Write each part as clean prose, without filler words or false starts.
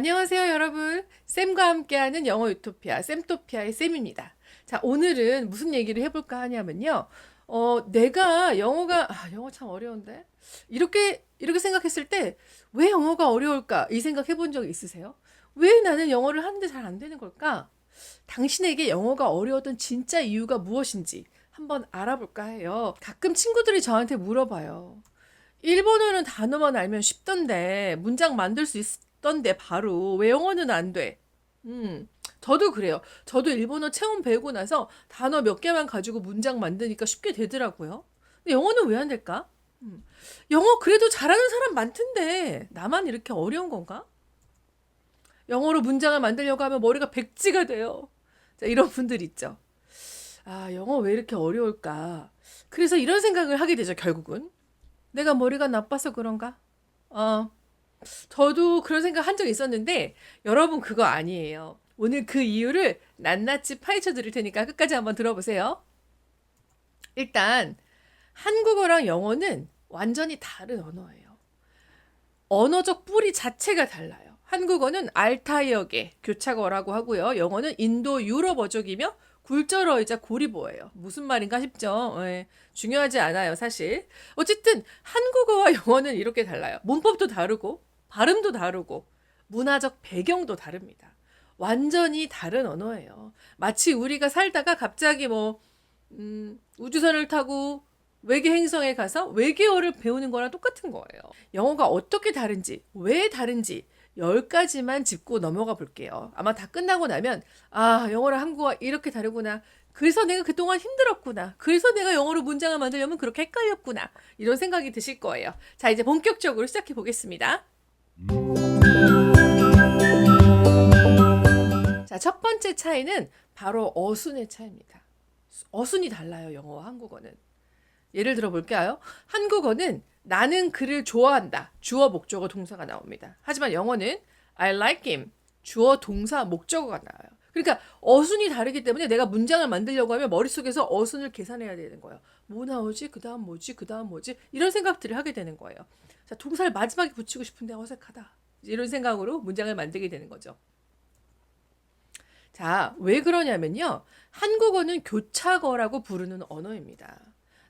안녕하세요, 여러분. 쌤과 함께하는 영어 유토피아, 쌤토피아의 쌤입니다. 자, 오늘은 무슨 얘기를 해볼까 하냐면요. 내가 영어 참 어려운데? 이렇게 생각했을 때, 왜 영어가 어려울까? 이 생각 해본 적 있으세요? 왜 나는 영어를 하는데 잘 안 되는 걸까? 당신에게 영어가 어려웠던 진짜 이유가 무엇인지 한번 알아볼까 해요. 가끔 친구들이 저한테 물어봐요. 일본어는 단어만 알면 쉽던데 문장 만들 수 있던데 바로 왜 영어는 안 돼? 저도 그래요. 저도 일본어 체험 배우고 나서 단어 몇 개만 가지고 문장 만드니까 쉽게 되더라고요. 근데 영어는 왜 안 될까? 영어 그래도 잘하는 사람 많던데 나만 이렇게 어려운 건가? 영어로 문장을 만들려고 하면 머리가 백지가 돼요. 자, 이런 분들 있죠. 아, 영어 왜 이렇게 어려울까? 그래서 이런 생각을 하게 되죠, 결국은. 내가 머리가 나빠서 그런가? 어, 저도 그런 생각 한 적 있었는데, 여러분 그거 아니에요. 오늘 그 이유를 낱낱이 파헤쳐 드릴 테니까 끝까지 한번 들어보세요. 일단, 한국어랑 영어는 완전히 다른 언어예요. 언어적 뿌리 자체가 달라요. 한국어는 알타이어계, 교차어라고 하고요. 영어는 인도 유럽어족이며 굴절어이자 고리보예요. 무슨 말인가 싶죠? 예, 중요하지 않아요, 사실. 어쨌든 한국어와 영어는 이렇게 달라요. 문법도 다르고 발음도 다르고 문화적 배경도 다릅니다. 완전히 다른 언어예요. 마치 우리가 살다가 갑자기 우주선을 타고 외계 행성에 가서 외계어를 배우는 거랑 똑같은 거예요. 영어가 어떻게 다른지, 왜 다른지 10가지만 짚고 넘어가 볼게요. 아마 다 끝나고 나면 아, 영어랑 한국어가 이렇게 다르구나. 그래서 내가 그동안 힘들었구나. 그래서 내가 영어로 문장을 만들려면 그렇게 헷갈렸구나. 이런 생각이 드실 거예요. 자, 이제 본격적으로 시작해 보겠습니다. 자, 첫 번째 차이는 바로 어순의 차이입니다. 어순이 달라요, 영어와 한국어는. 예를 들어 볼까요? 한국어는 나는 그를 좋아한다. 주어, 목적어, 동사가 나옵니다. 하지만 영어는 I like him. 주어, 동사, 목적어가 나와요. 그러니까 어순이 다르기 때문에 내가 문장을 만들려고 하면 머릿속에서 어순을 계산해야 되는 거예요. 뭐 나오지? 그 다음 뭐지? 그 다음 뭐지? 이런 생각들을 하게 되는 거예요. 자, 동사를 마지막에 붙이고 싶은데 어색하다. 이런 생각으로 문장을 만들게 되는 거죠. 자, 왜 그러냐면요. 한국어는 교차어라고 부르는 언어입니다.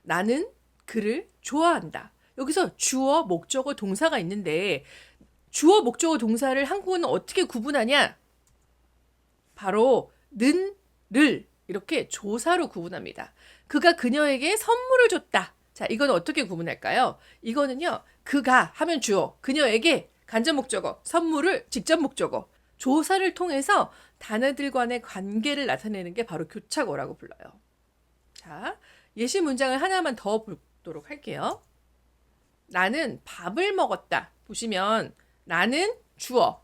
나는 그를 좋아한다. 여기서 주어, 목적어, 동사가 있는데 주어, 목적어, 동사를 한국어는 어떻게 구분하냐? 바로 는, 를 이렇게 조사로 구분합니다. 그가 그녀에게 선물을 줬다. 자, 이건 어떻게 구분할까요? 이거는요. 그가 하면 주어, 그녀에게 간접 목적어, 선물을 직접 목적어. 조사를 통해서 단어들 간의 관계를 나타내는 게 바로 교차어라고 불러요. 자, 예시 문장을 하나만 더 보도록 할게요. 나는 밥을 먹었다. 보시면 나는 주어,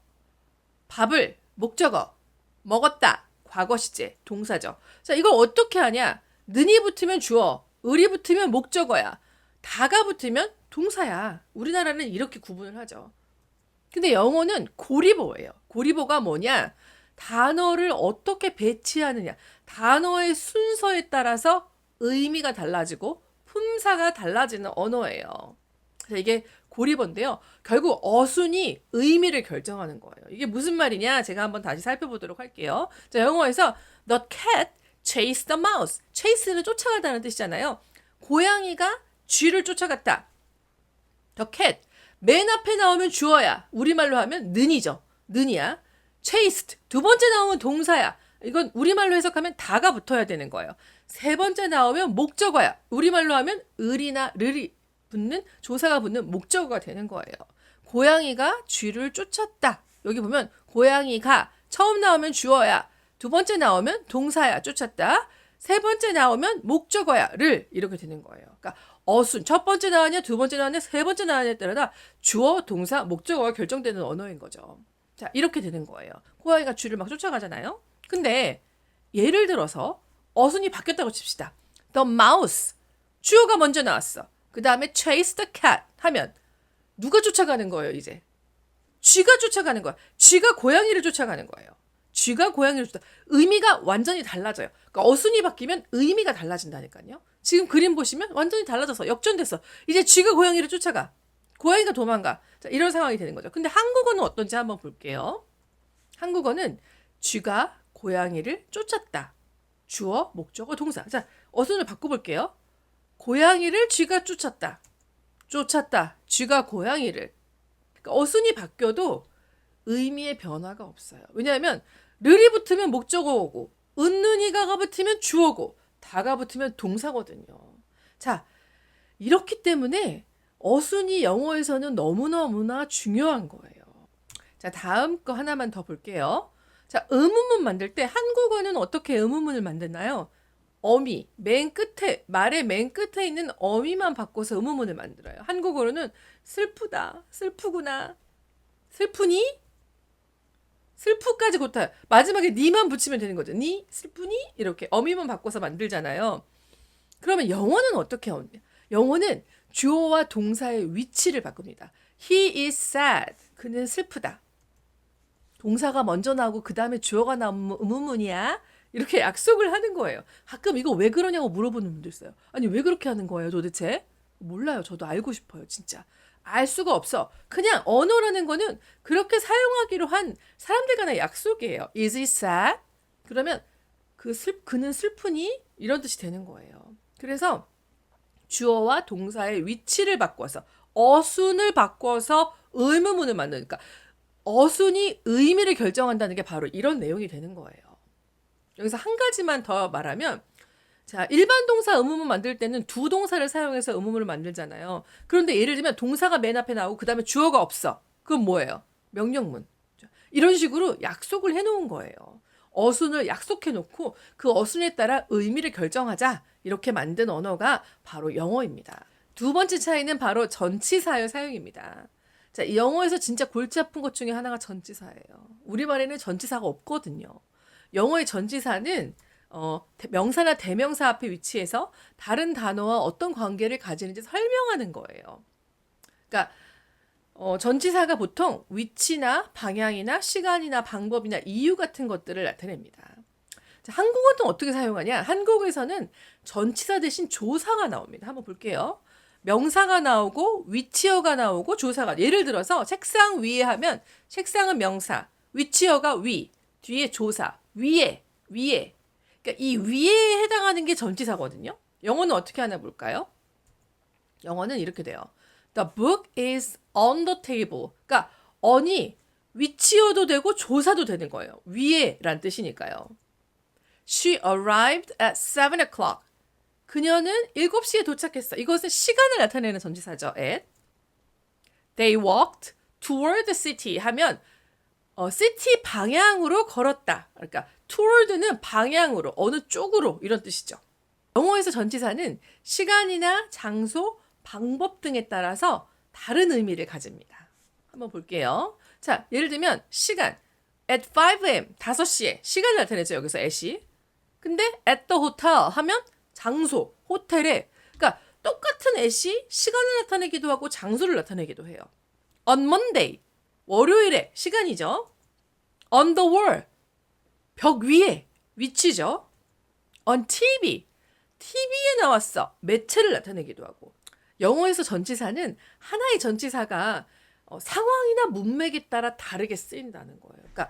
밥을 목적어, 먹었다 과거 시제 동사죠. 자, 이걸 어떻게 하냐? 는이 붙으면 주어, 을이 붙으면 목적어야. 다가 붙으면 동사야. 우리나라는 이렇게 구분을 하죠. 근데 영어는 고리보예요. 고리보가 뭐냐? 단어를 어떻게 배치하느냐. 단어의 순서에 따라서 의미가 달라지고 품사가 달라지는 언어예요. 그래서 이게 고리보인데요. 결국 어순이 의미를 결정하는 거예요. 이게 무슨 말이냐? 제가 한번 다시 살펴보도록 할게요. 자, 영어에서 The cat chased the mouse. chase는 쫓아가다는 뜻이잖아요. 고양이가 쥐를 쫓아갔다. The cat. 맨 앞에 나오면 주어야. 우리말로 하면 는이죠. 는이야. chased. 두 번째 나오면 동사야. 이건 우리말로 해석하면 다가 붙어야 되는 거예요. 세 번째 나오면 목적어야. 우리말로 하면 을이나 르리 붙는 조사가 붙는 목적어가 되는 거예요. 고양이가 쥐를 쫓았다. 여기 보면 고양이가 처음 나오면 주어야. 두 번째 나오면 동사야. 쫓았다. 세 번째 나오면 목적어야. 를 이렇게 되는 거예요. 그러니까 어순 첫 번째 나왔냐 두 번째 나왔냐 세 번째 나왔냐에 따라 주어, 동사, 목적어가 결정되는 언어인 거죠. 자, 이렇게 되는 거예요. 고양이가 쥐를 막 쫓아가잖아요. 근데 예를 들어서 어순이 바뀌었다고 칩시다. The mouse. 주어가 먼저 나왔어. 그 다음에 chase the cat 하면 누가 쫓아가는 거예요, 이제? 쥐가 쫓아가는 거야. 쥐가 고양이를 쫓아가는 거예요. 쥐가 고양이를 쫓아. 의미가 완전히 달라져요. 그러니까 어순이 바뀌면 의미가 달라진다니까요. 지금 그림 보시면 완전히 달라져서 역전됐어. 이제 쥐가 고양이를 쫓아가. 고양이가 도망가. 자, 이런 상황이 되는 거죠. 근데 한국어는 어떤지 한번 볼게요. 한국어는 쥐가 고양이를 쫓았다. 주어, 목적어, 동사. 자, 어순을 바꿔볼게요. 고양이를 쥐가 쫓았다. 쫓았다. 쥐가 고양이를. 그러니까 어순이 바뀌어도 의미의 변화가 없어요. 왜냐하면 르이 붙으면 목적어고 은는이가가 붙으면 주어고 다가 붙으면 동사거든요. 자, 이렇기 때문에 어순이 영어에서는 너무너무나 중요한 거예요. 자, 다음 거 하나만 더 볼게요. 자, 의문문 만들 때 한국어는 어떻게 의문문을 만드나요? 어미, 맨 끝에, 말의 맨 끝에 있는 어미만 바꿔서 의문문을 만들어요. 한국어로는 슬프다, 슬프구나, 슬프니? 슬프까지 고타요. 마지막에 니만 붙이면 되는 거죠. 니? 슬프니? 이렇게 어미만 바꿔서 만들잖아요. 그러면 영어는 어떻게 하냐? 영어는 주어와 동사의 위치를 바꿉니다. He is sad. 그는 슬프다. 동사가 먼저 나오고 그 다음에 주어가 나오면 의문문이야. 이렇게 약속을 하는 거예요. 가끔 이거 왜 그러냐고 물어보는 분들 있어요. 아니 왜 그렇게 하는 거예요 도대체? 몰라요. 저도 알고 싶어요. 진짜. 알 수가 없어. 그냥 언어라는 거는 그렇게 사용하기로 한 사람들 간의 약속이에요. Is he sad? 그러면 그는 슬프니? 이런 뜻이 되는 거예요. 그래서 주어와 동사의 위치를 바꿔서 어순을 바꿔서 의문문을 만드니까 어순이 의미를 결정한다는 게 바로 이런 내용이 되는 거예요. 여기서 한 가지만 더 말하면 자, 일반 동사 의문문 만들 때는 두 동사를 사용해서 의문문을 만들잖아요. 그런데 예를 들면 동사가 맨 앞에 나오고 그 다음에 주어가 없어. 그건 뭐예요? 명령문. 이런 식으로 약속을 해놓은 거예요. 어순을 약속해놓고 그 어순에 따라 의미를 결정하자. 이렇게 만든 언어가 바로 영어입니다. 두 번째 차이는 바로 전치사의 사용입니다. 자, 이 영어에서 진짜 골치 아픈 것 중에 하나가 전치사예요. 우리말에는 전치사가 없거든요. 영어의 전치사는 명사나 대명사 앞에 위치해서 다른 단어와 어떤 관계를 가지는지 설명하는 거예요. 그러니까 전치사가 보통 위치나 방향이나 시간이나 방법이나 이유 같은 것들을 나타냅니다. 자, 한국어는 어떻게 사용하냐? 한국에서는 전치사 대신 조사가 나옵니다. 한번 볼게요. 명사가 나오고 위치어가 나오고 조사가. 예를 들어서 책상 위에 하면 책상은 명사, 위치어가 위, 뒤에 조사, 위에. 그러니까 이 위에 해당하는 게 전치사거든요. 영어는 어떻게 하나 볼까요? 영어는 이렇게 돼요. The book is on the table. 그러니까 on이 위치어도 되고 조사도 되는 거예요. 위에란 뜻이니까요. She arrived at 7 o'clock. 그녀는 7시에 도착했어. 이것은 시간을 나타내는 전치사죠. at. They walked toward the city 하면 city 방향으로 걸었다. 그러니까 toward는 방향으로, 어느 쪽으로 이런 뜻이죠. 영어에서 전치사는 시간이나 장소, 방법 등에 따라서 다른 의미를 가집니다. 한번 볼게요. 자, 예를 들면 시간 at 5am 5시에 시간을 나타내죠. 여기서 at이. 근데 at the hotel 하면 장소, 호텔에. 그러니까 똑같은 at이 시간을 나타내기도 하고 장소를 나타내기도 해요. On Monday 월요일에 시간이죠. On the wall 벽 위에 위치죠. On TV TV에 나왔어. 매체를 나타내기도 하고. 영어에서 전치사는 하나의 전치사가 상황이나 문맥에 따라 다르게 쓰인다는 거예요. 그러니까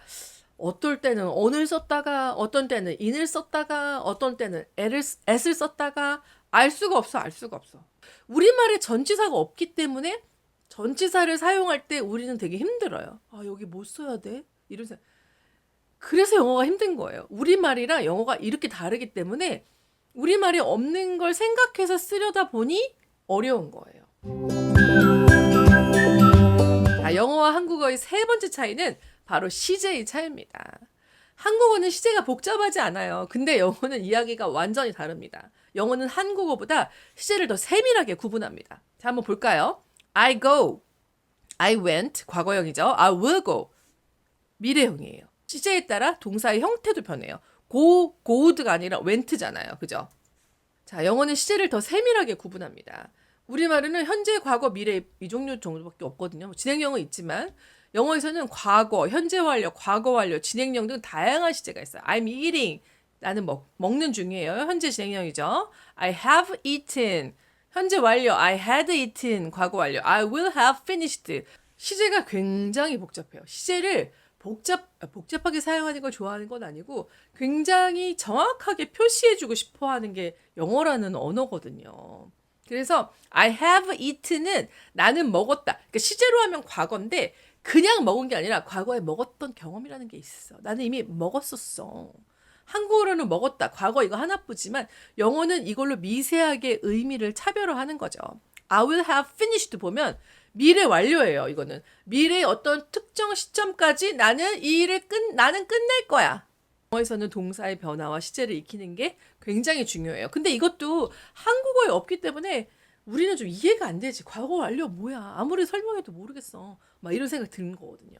어떨 때는 on을 썼다가 어떤 때는 in을 썼다가 어떤 때는 at을 썼다가 알 수가 없어. 우리말에 전치사가 없기 때문에 전치사를 사용할 때 우리는 되게 힘들어요. 아, 여기 뭐 써야 돼? 이런 생각. 그래서 영어가 힘든 거예요. 우리말이랑 영어가 이렇게 다르기 때문에 우리말이 없는 걸 생각해서 쓰려다 보니 어려운 거예요. 자, 영어와 한국어의 세 번째 차이는 바로 시제의 차이입니다. 한국어는 시제가 복잡하지 않아요. 근데 영어는 이야기가 완전히 다릅니다. 영어는 한국어보다 시제를 더 세밀하게 구분합니다. 자, 한번 볼까요? I go, I went, 과거형이죠. I will go, 미래형이에요. 시제에 따라 동사의 형태도 변해요. go'd가 아니라 went잖아요. 그죠? 자, 영어는 시제를 더 세밀하게 구분합니다. 우리말에는 현재, 과거, 미래 이 종류 정도밖에 없거든요. 진행형은 있지만 영어에서는 과거, 현재 완료, 과거 완료, 진행형 등 다양한 시제가 있어요. I'm eating, 나는 먹는 중이에요. 현재 진행형이죠. I have eaten, 현재 완료, I had eaten, 과거 완료, I will have finished. 시제가 굉장히 복잡해요. 시제를 복잡하게 사용하는 걸 좋아하는 건 아니고 굉장히 정확하게 표시해주고 싶어 하는 게 영어라는 언어거든요. 그래서 I have eaten은 나는 먹었다. 그러니까 시제로 하면 과거인데 그냥 먹은 게 아니라 과거에 먹었던 경험이라는 게 있어. 나는 이미 먹었었어. 한국어로는 먹었다. 과거 이거 하나뿐이지만 영어는 이걸로 미세하게 의미를 차별화하는 거죠. I will have finished 보면 미래 완료예요. 이거는 미래의 어떤 특정 시점까지 나는 이 일을 나는 끝낼 거야. 영어에서는 동사의 변화와 시제를 익히는 게 굉장히 중요해요. 근데 이것도 한국어에 없기 때문에 우리는 좀 이해가 안 되지. 과거 완료 뭐야? 아무리 설명해도 모르겠어. 막 이런 생각 드는 거거든요.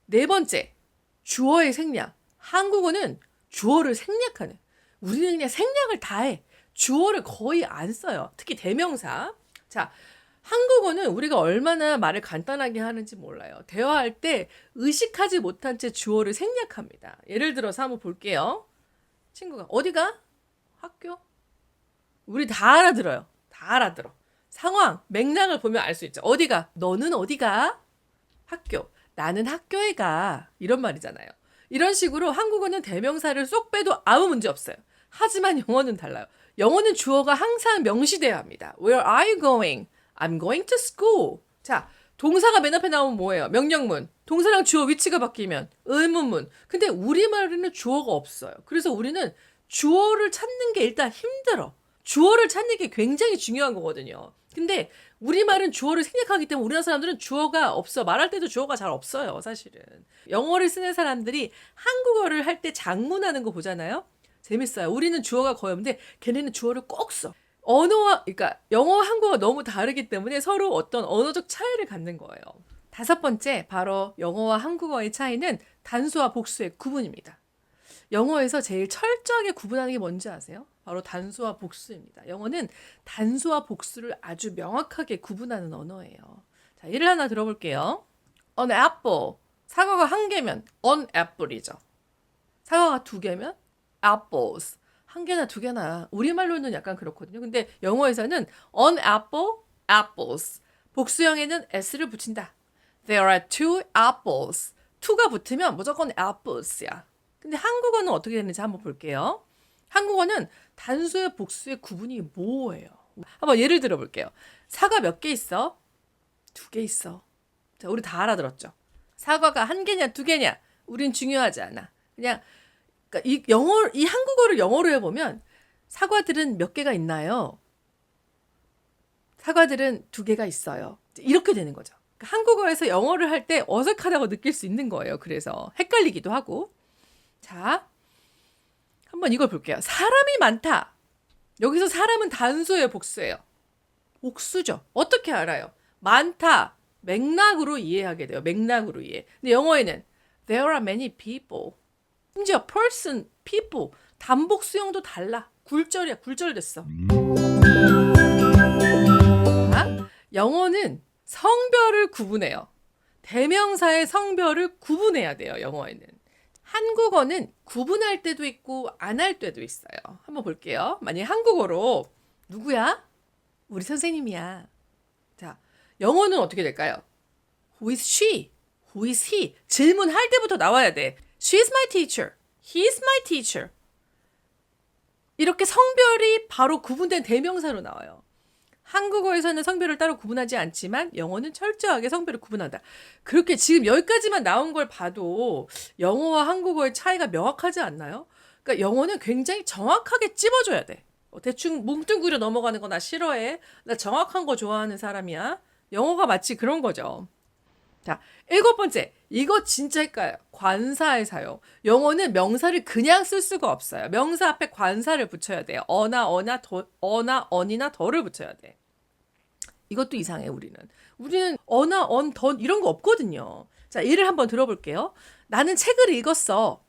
네 번째, 주어의 생략. 한국어는 주어를 생략하는. 우리는 그냥 생략을 다 해. 주어를 거의 안 써요. 특히 대명사. 자, 한국어는 우리가 얼마나 말을 간단하게 하는지 몰라요. 대화할 때 의식하지 못한 채 주어를 생략합니다. 예를 들어서 한번 볼게요. 친구가 어디가? 학교? 우리 다 알아들어요. 다 알아들어. 상황, 맥락을 보면 알 수 있죠. 어디가? 너는 어디가? 학교. 나는 학교에 가. 이런 말이잖아요. 이런 식으로 한국어는 대명사를 쏙 빼도 아무 문제 없어요. 하지만 영어는 달라요. 영어는 주어가 항상 명시돼야 합니다. Where are you going? I'm going to school. 자, 동사가 맨 앞에 나오면 뭐예요? 명령문. 동사랑 주어 위치가 바뀌면 의문문. 근데 우리말에는 주어가 없어요. 그래서 우리는 주어를 찾는 게 일단 힘들어. 주어를 찾는 게 굉장히 중요한 거거든요. 근데 우리말은 주어를 생략하기 때문에 우리나라 사람들은 주어가 없어. 말할 때도 주어가 잘 없어요, 사실은. 영어를 쓰는 사람들이 한국어를 할 때 장문하는 거 보잖아요. 재밌어요. 우리는 주어가 거의 없는데 걔네는 주어를 꼭 써. 그러니까 영어, 한국어가 너무 다르기 때문에 서로 어떤 언어적 차이를 갖는 거예요. 다섯 번째, 바로 영어와 한국어의 차이는 단수와 복수의 구분입니다. 영어에서 제일 철저하게 구분하는 게 뭔지 아세요? 바로 단수와 복수입니다. 영어는 단수와 복수를 아주 명확하게 구분하는 언어예요. 자, 예를 하나 들어볼게요. An apple. 사과가 한 개면 an apple이죠. 사과가 두 개면 apples. 한 개나 두 개나. 우리말로는 약간 그렇거든요. 근데 영어에서는 an apple, apples. 복수형에는 s를 붙인다. There are two apples. to가 붙으면 무조건 apples야. 근데 한국어는 어떻게 되는지 한번 볼게요. 한국어는 단수의 복수의 구분이 모호해요. 한번 예를 들어 볼게요. 사과 몇 개 있어? 두 개 있어. 자, 우리 다 알아들었죠? 사과가 한 개냐 두 개냐? 우린 중요하지 않아. 그냥 그러니까 이 한국어를 영어로 해보면 사과들은 몇 개가 있나요? 사과들은 두 개가 있어요. 이렇게 되는 거죠. 그러니까 한국어에서 영어를 할 때 어색하다고 느낄 수 있는 거예요. 그래서 헷갈리기도 하고. 자, 한번 이걸 볼게요. 사람이 많다. 여기서 사람은 단수예요, 복수예요? 복수죠. 어떻게 알아요? 많다. 맥락으로 이해하게 돼요. 맥락으로 이해. 근데 영어에는 there are many people. 심지어 person, people. 단복수형도 달라. 굴절이야. 굴절됐어. 자, 영어는 성별을 구분해요. 대명사의 성별을 구분해야 돼요. 영어에는. 한국어는 구분할 때도 있고 안 할 때도 있어요. 한번 볼게요. 만약에 한국어로 누구야? 우리 선생님이야. 자, 영어는 어떻게 될까요? Who is she? Who is he? 질문할 때부터 나와야 돼. She is my teacher. He is my teacher. 이렇게 성별이 바로 구분된 대명사로 나와요. 한국어에서는 성별을 따로 구분하지 않지만 영어는 철저하게 성별을 구분한다. 그렇게 지금 여기까지만 나온 걸 봐도 영어와 한국어의 차이가 명확하지 않나요? 그러니까 영어는 굉장히 정확하게 찝어줘야 돼. 대충 뭉뚱그려 넘어가는 거 나 싫어해. 나 정확한 거 좋아하는 사람이야. 영어가 마치 그런 거죠. 자, 일곱 번째. 이거 진짜 헷갈려요. 관사의 사용. 영어는 명사를 그냥 쓸 수가 없어요. 명사 앞에 관사를 붙여야 돼요. 어나, 언이나 더를 붙여야 돼. 이것도 이상해, 우리는. 우리는 어나, 더 이런 거 없거든요. 자, 예를 한번 들어볼게요. 나는 책을 읽었어.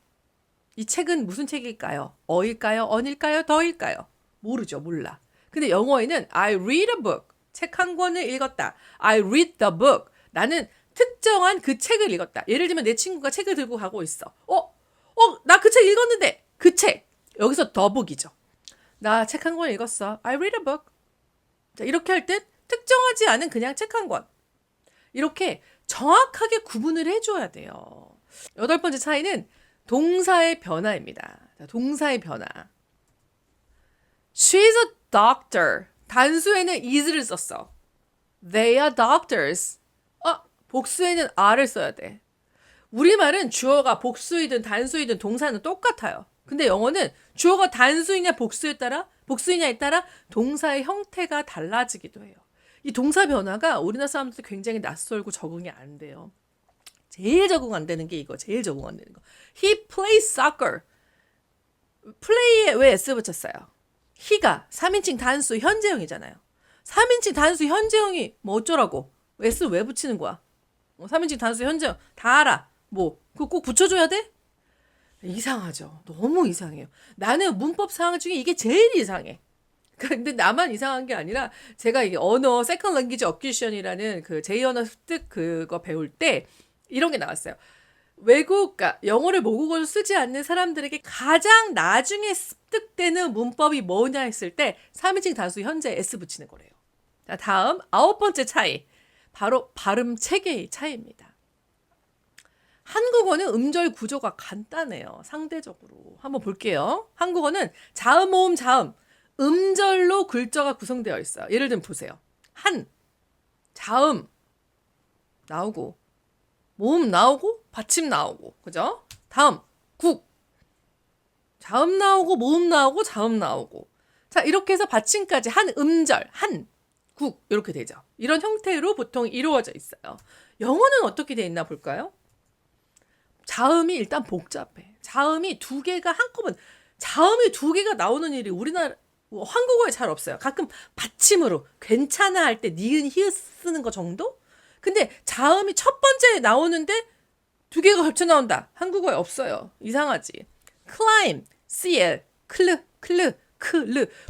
이 책은 무슨 책일까요? 어일까요? 언일까요? 더일까요? 모르죠. 몰라. 근데 영어에는 I read a book. 책 한 권을 읽었다. I read the book. 나는 특정한 그 책을 읽었다. 예를 들면 내 친구가 책을 들고 가고 있어. 나 그 책 읽었는데. 그 책. 여기서 the book이죠. 나 책 한 권 읽었어. I read a book. 자, 이렇게 할 땐 특정하지 않은 그냥 책 한 권. 이렇게 정확하게 구분을 해줘야 돼요. 여덟 번째 차이는 동사의 변화입니다. 자, 동사의 변화. She's a doctor. 단수에는 is를 썼어. They are doctors. 복수에는 are를 써야 돼. 우리말은 주어가 복수이든 단수이든 동사는 똑같아요. 근데 영어는 주어가 단수이냐 복수이냐에 따라 동사의 형태가 달라지기도 해요. 이 동사 변화가 우리나라 사람들도 굉장히 낯설고 적응이 안 돼요. 제일 적응 안 되는 게 이거. 제일 적응 안 되는 거. He plays soccer. 플레이에 왜 S 붙였어요? he가 3인칭 단수 현재형이잖아요. 3인칭 단수 현재형이 뭐 어쩌라고? S 왜 붙이는 거야? 3인칭 단수 현재형 다 알아. 뭐 그거 꼭 붙여줘야 돼? 이상하죠. 너무 이상해요. 나는 문법 상황 중에 이게 제일 이상해. 근데 나만 이상한 게 아니라 제가 이게 언어 세컨 랭귀지 어큐션이라는 그 제2언어 습득 그거 배울 때 이런 게 나왔어요. 그러니까 영어를 모국어로 쓰지 않는 사람들에게 가장 나중에 습득되는 문법이 뭐냐 했을 때 3인칭 단수 현재 S 붙이는 거래요. 자, 다음 9번째 차이. 바로 발음 체계의 차이입니다. 한국어는 음절 구조가 간단해요. 상대적으로. 한번 볼게요. 한국어는 자음, 모음, 자음. 음절로 글자가 구성되어 있어요. 예를 들면 보세요. 한, 자음 나오고, 모음 나오고, 받침 나오고. 그죠? 다음, 국. 자음 나오고, 모음 나오고, 자음 나오고. 자, 이렇게 해서 받침까지 한 음절, 한, 국. 이렇게 되죠. 이런 형태로 보통 이루어져 있어요. 영어는 어떻게 돼 있나 볼까요? 자음이 일단 복잡해. 자음이 두 개가 한꺼번에, 자음이 두 개가 나오는 일이 우리나라, 한국어에 잘 없어요. 가끔 받침으로 괜찮아 할 때 니은, 히읗 쓰는 거 정도? 근데 자음이 첫 번째 나오는데 두 개가 겹쳐 나온다. 한국어에 없어요. 이상하지. climb, cl, 클르.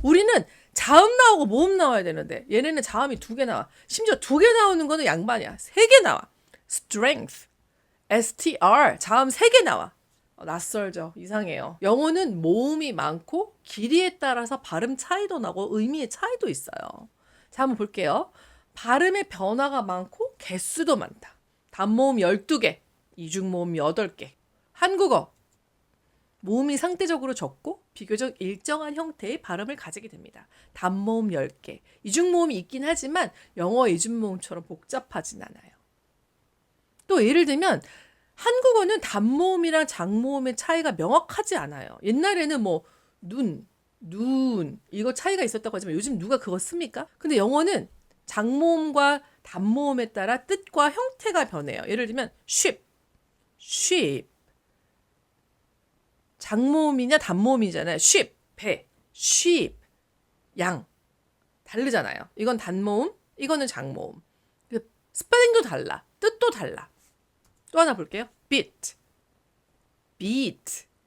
우리는 자음 나오고 모음 나와야 되는데 얘네는 자음이 두 개 나와. 심지어 두 개 나오는 거는 양반이야. 세 개 나와. strength, str, 자음 3개 나와. 낯설죠. 이상해요. 영어는 모음이 많고 길이에 따라서 발음 차이도 나고 의미의 차이도 있어요. 자, 한번 볼게요. 발음의 변화가 많고 개수도 많다. 단모음 12개, 이중모음 8개. 한국어 모음이 상대적으로 적고 비교적 일정한 형태의 발음을 가지게 됩니다. 단모음 10개. 이중모음이 있긴 하지만 영어 이중모음처럼 복잡하진 않아요. 또 예를 들면 한국어는 단모음이랑 장모음의 차이가 명확하지 않아요. 옛날에는 뭐 눈 이거 차이가 있었다고 하지만 요즘 누가 그거 씁니까? 근데 영어는 장모음과 단모음에 따라 뜻과 형태가 변해요. 예를 들면 sheep 장모음이냐 단모음이잖아요. 배, sheep 양 다르잖아요. 이건 단모음, 이거는 장모음. 스펠링도 달라, 뜻도 달라. 또 하나 볼게요. beat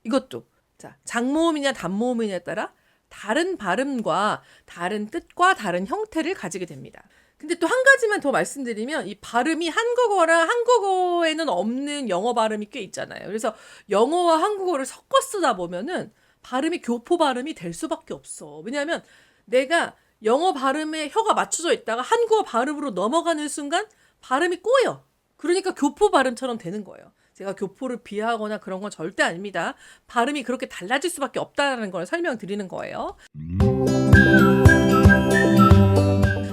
이것도 자 장모음이냐 단모음이냐에 따라 다른 발음과 다른 뜻과 다른 형태를 가지게 됩니다. 근데 또 한 가지만 더 말씀드리면 이 발음이 한국어랑 한국어에는 없는 영어 발음이 꽤 있잖아요. 그래서 영어와 한국어를 섞어 쓰다 보면은 발음이 교포 발음이 될 수밖에 없어. 왜냐하면 내가 영어 발음에 혀가 맞춰져 있다가 한국어 발음으로 넘어가는 순간 발음이 꼬여. 그러니까 교포 발음처럼 되는 거예요. 제가 교포를 비하하거나 그런 건 절대 아닙니다. 발음이 그렇게 달라질 수밖에 없다는 걸 설명드리는 거예요.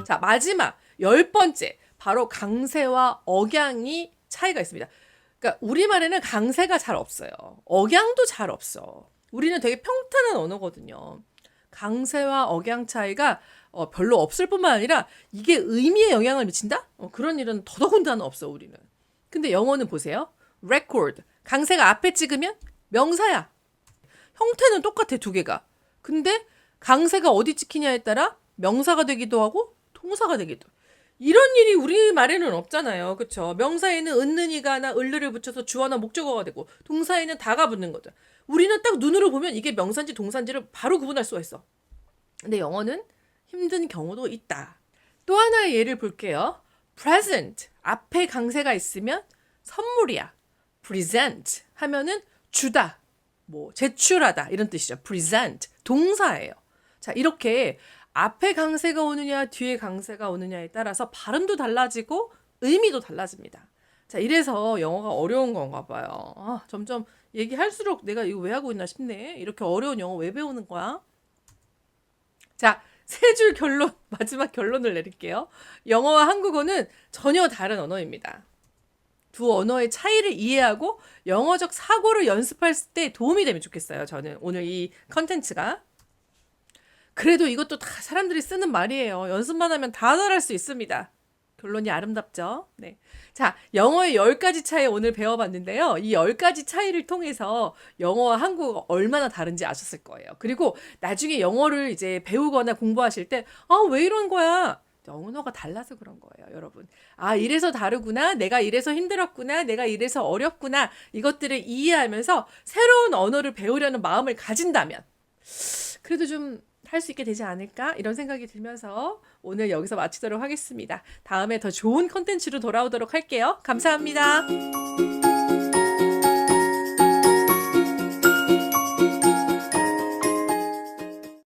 자, 마지막 10번째 바로 강세와 억양이 차이가 있습니다. 그러니까 우리말에는 강세가 잘 없어요. 억양도 잘 없어. 우리는 되게 평탄한 언어거든요. 강세와 억양 차이가 별로 없을 뿐만 아니라 이게 의미에 영향을 미친다? 그런 일은 더더군다나 없어 우리는. 근데 영어는 보세요. record 강세가 앞에 찍으면 명사야. 형태는 똑같아 두 개가. 근데 강세가 어디 찍히냐에 따라 명사가 되기도 하고 동사가 되기도. 이런 일이 우리말에는 없잖아요. 그렇죠? 명사에는 은는이가나 을르를 붙여서 주어나 목적어가 되고 동사에는 다가 붙는 거죠. 우리는 딱 눈으로 보면 이게 명사인지 동사인지를 바로 구분할 수가 있어. 근데 영어는 힘든 경우도 있다. 또 하나의 예를 볼게요. present 앞에 강세가 있으면 선물이야. present 하면은 주다, 뭐 제출하다 이런 뜻이죠. present 동사예요. 자, 이렇게 앞에 강세가 오느냐 뒤에 강세가 오느냐에 따라서 발음도 달라지고 의미도 달라집니다. 자, 이래서 영어가 어려운 건가 봐요. 아, 점점 얘기할수록 내가 이거 왜 하고 있나 싶네. 이렇게 어려운 영어 왜 배우는 거야? 자, 세 줄 결론, 마지막 결론을 내릴게요. 영어와 한국어는 전혀 다른 언어입니다. 두 언어의 차이를 이해하고 영어적 사고를 연습할 때 도움이 되면 좋겠어요. 저는 오늘 이 컨텐츠가. 그래도 이것도 다 사람들이 쓰는 말이에요. 연습만 하면 다 잘할 수 있습니다. 결론이 아름답죠? 네. 자, 영어의 10가지 차이 오늘 배워봤는데요. 이 10가지 차이를 통해서 영어와 한국어 얼마나 다른지 아셨을 거예요. 그리고 나중에 영어를 이제 배우거나 공부하실 때, 왜 이런 거야? 언어가 달라서 그런 거예요, 여러분. 아, 이래서 다르구나. 내가 이래서 힘들었구나. 내가 이래서 어렵구나. 이것들을 이해하면서 새로운 언어를 배우려는 마음을 가진다면, 그래도 좀 할 수 있게 되지 않을까? 이런 생각이 들면서 오늘 여기서 마치도록 하겠습니다. 다음에 더 좋은 컨텐츠로 돌아오도록 할게요. 감사합니다.